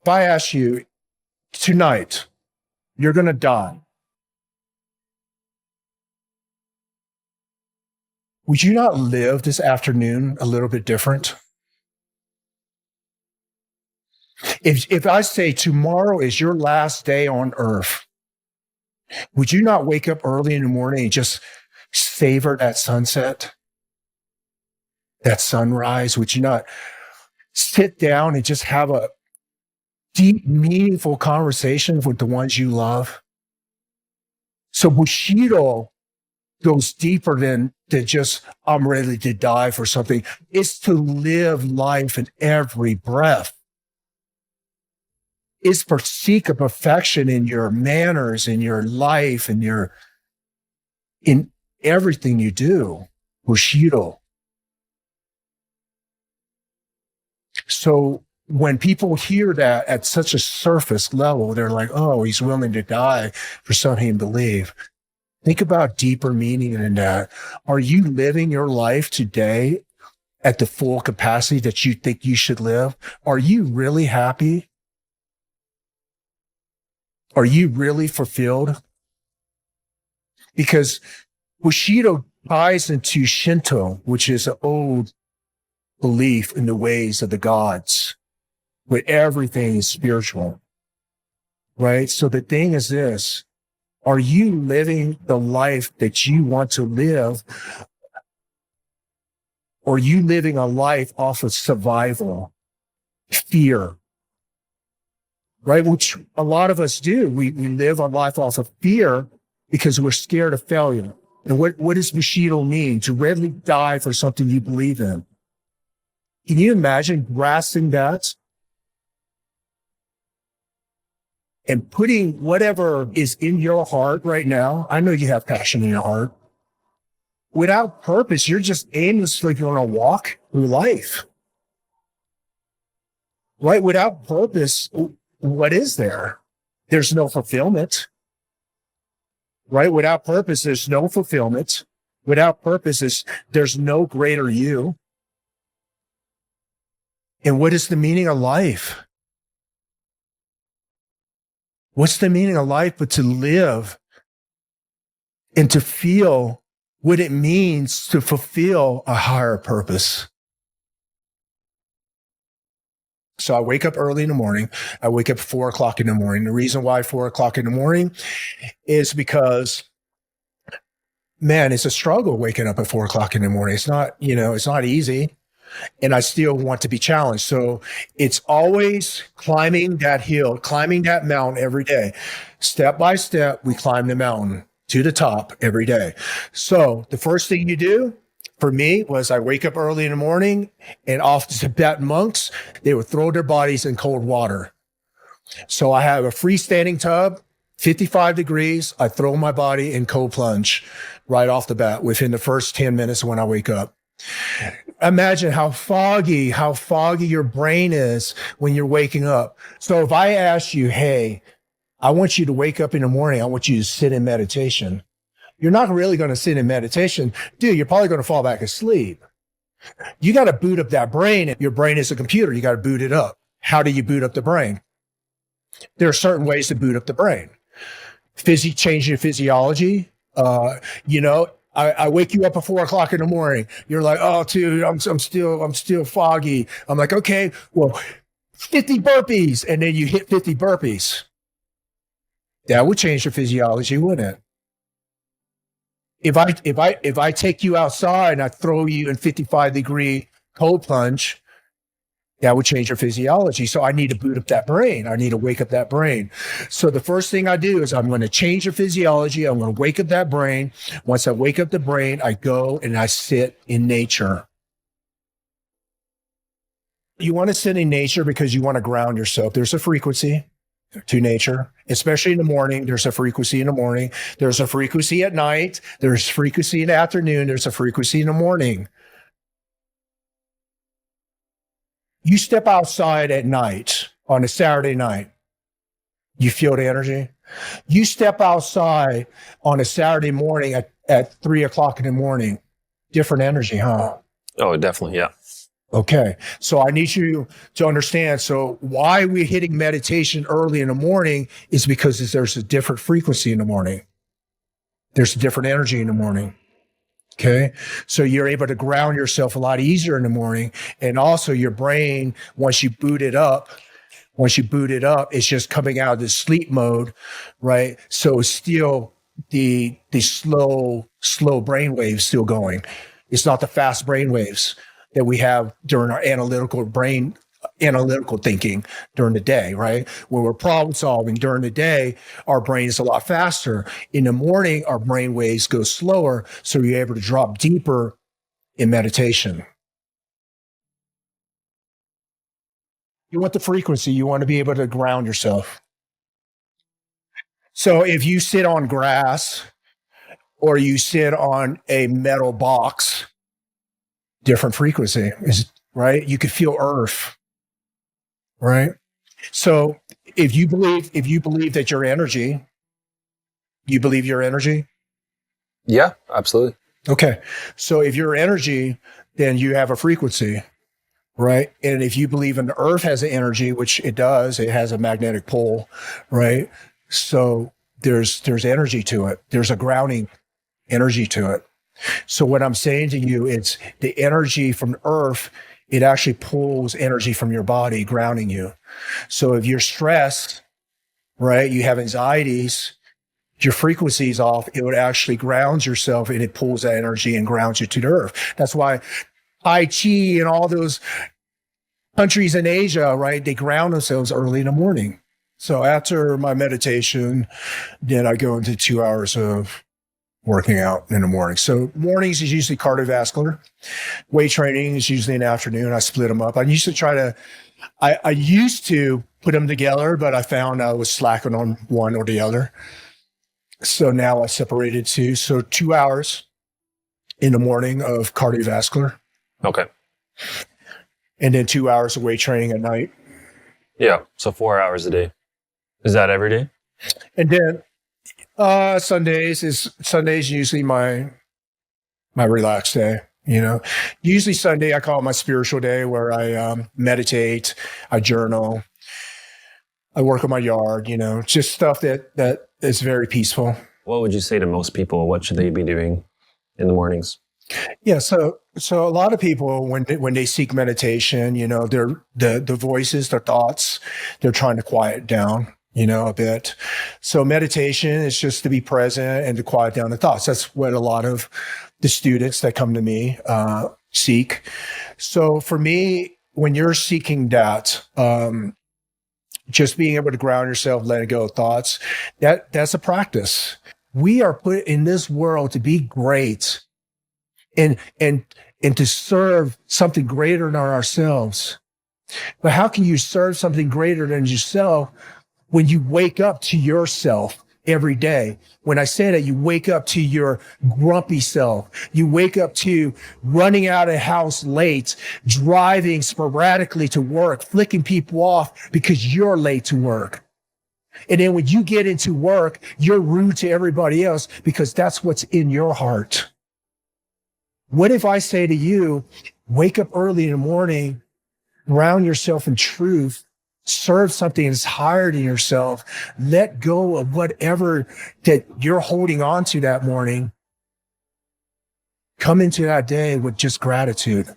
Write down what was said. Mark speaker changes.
Speaker 1: If I ask you tonight, you're going to die, would you not live this afternoon a little bit different? If I say tomorrow is your last day on earth, would you not wake up early in the morning and just savor that sunset, that sunrise? Would you not sit down and just have a deep, meaningful conversation with the ones you love? So Bushido goes deeper than just, I'm ready to die for something. It's to live life in every breath. It's to seek a perfection in your manners, in your life, in everything you do. Bushido. So when people hear that at such a surface level, they're like, oh, he's willing to die for something he believes. Think about deeper meaning in that. Are you living your life today at the full capacity that you think you should live? Are you really happy? Are you really fulfilled? Because Bushido ties into Shinto, which is an old belief in the ways of the gods, where everything is spiritual, right? So the thing is this, are you living the life that you want to live? Or are you living a life off of survival, fear, right? Which a lot of us do. We live a life off of fear because we're scared of failure. And what does Bushido mean? To readily die for something you believe in. Can you imagine grasping that and putting whatever is in your heart right now? I know you have passion in your heart. Without purpose, you're just aimlessly going to walk through life. Right? Without purpose, what is there? There's no fulfillment. Right? Without purpose, there's no fulfillment. Without purpose, there's no greater you. And what is the meaning of life? What's the meaning of life but to live and to feel what it means to fulfill a higher purpose? So I wake up early in the morning. I wake up at 4 o'clock in the morning. The reason why 4 o'clock in the morning is because, man, it's a struggle waking up at 4 o'clock in the morning. It's not, it's not easy. And I still want to be challenged. So it's always climbing that hill, climbing that mountain every day. Step by step, we climb the mountain to the top every day. So the first thing you do for me was I wake up early in the morning, and off the Tibetan monks, they would throw their bodies in cold water. So I have a freestanding tub, 55 degrees. I throw my body in cold plunge right off the bat within the first 10 minutes when I wake up. Imagine how foggy your brain is when you're waking up. So if I ask you, hey, I want you to wake up in the morning, I want you to sit in meditation. You're not really going to sit in meditation. Dude, you're probably going to fall back asleep. You got to boot up that brain. Your brain is a computer. You got to boot it up. How do you boot up the brain? There are certain ways to boot up the brain. Change your physiology. I wake you up at 4 o'clock in the morning. You're like, oh, dude, I'm still foggy. I'm like, okay, well, 50 burpees. And then you hit 50 burpees. That would change your physiology, wouldn't it? If I take you outside and I throw you in 55-degree cold plunge, that would change your physiology. So I need to boot up that brain. I need to wake up that brain. So the first thing I do is I'm going to change your physiology. I'm going to wake up that brain. Once I wake up the brain, I go and I sit in nature. You want to sit in nature because you want to ground yourself. There's a frequency to nature, especially in the morning. There's a frequency in the morning. There's a frequency at night. There's frequency in the afternoon. There's a frequency in the morning. You step outside at night on a Saturday night, you feel the energy. You step outside on a Saturday morning at 3 o'clock in the morning, different energy, huh?
Speaker 2: Oh, definitely. Yeah.
Speaker 1: Okay. So I need you to understand. So why we're hitting meditation early in the morning is because there's a different frequency in the morning. There's a different energy in the morning. Okay. So you're able to ground yourself a lot easier in the morning. And also your brain, once you boot it up, it's just coming out of the sleep mode, right? So it's still the slow brain waves still going. It's not the fast brain waves that we have during our analytical thinking during the day, right? When we're problem solving during the day, our brain is a lot faster. In the morning, our brain waves go slower, so you're able to drop deeper in meditation. You want the frequency, you want to be able to ground yourself. So if you sit on grass or you sit on a metal box, different frequency is right. You could feel earth, right? So if you believe that your energy, you believe your energy.
Speaker 2: Yeah, absolutely.
Speaker 1: Okay. So if your energy, then you have a frequency, right? And if you believe in the earth has an energy, which it does, it has a magnetic pole, right? So there's energy to it. There's a grounding energy to it. So what I'm saying to you, it's the energy from earth, it actually pulls energy from your body, grounding you. So if you're stressed, right, you have anxieties, your frequency is off, it would actually ground yourself and it pulls that energy and grounds you to the earth. That's why Tai Chi and all those countries in Asia, right, they ground themselves early in the morning. So after my meditation, then I go into 2 hours of working out in the morning. So mornings is usually cardiovascular. Weight training is usually in the afternoon. I split them up. I used to put them together, but I found I was slacking on one or the other. So now I separated two. So 2 hours in the morning of cardiovascular.
Speaker 2: Okay.
Speaker 1: And then 2 hours of weight training at night.
Speaker 2: Yeah. So 4 hours a day. Is that every day?
Speaker 1: And then Sundays usually my relaxed day. Usually Sunday I call it my spiritual day, where I meditate, I journal, I work on my yard. Just stuff that is very peaceful.
Speaker 2: What would you say to most people? What should they be doing in the mornings?
Speaker 1: Yeah, so a lot of people when they seek meditation, they're the voices, their thoughts, they're trying to quiet down, a bit. So meditation is just to be present and to quiet down the thoughts. That's what a lot of the students that come to me seek. So for me, when you're seeking that, just being able to ground yourself, letting go of thoughts, that's a practice. We are put in this world to be great and to serve something greater than ourselves. But how can you serve something greater than yourself when you wake up to yourself every day? When I say that, you wake up to your grumpy self. You wake up to running out of the house late, driving sporadically to work, flicking people off because you're late to work. And then when you get into work, you're rude to everybody else because that's what's in your heart. What if I say to you, wake up early in the morning, ground yourself in truth, serve something that's higher than yourself, let go of whatever that you're holding on to that morning, come into that day with just gratitude.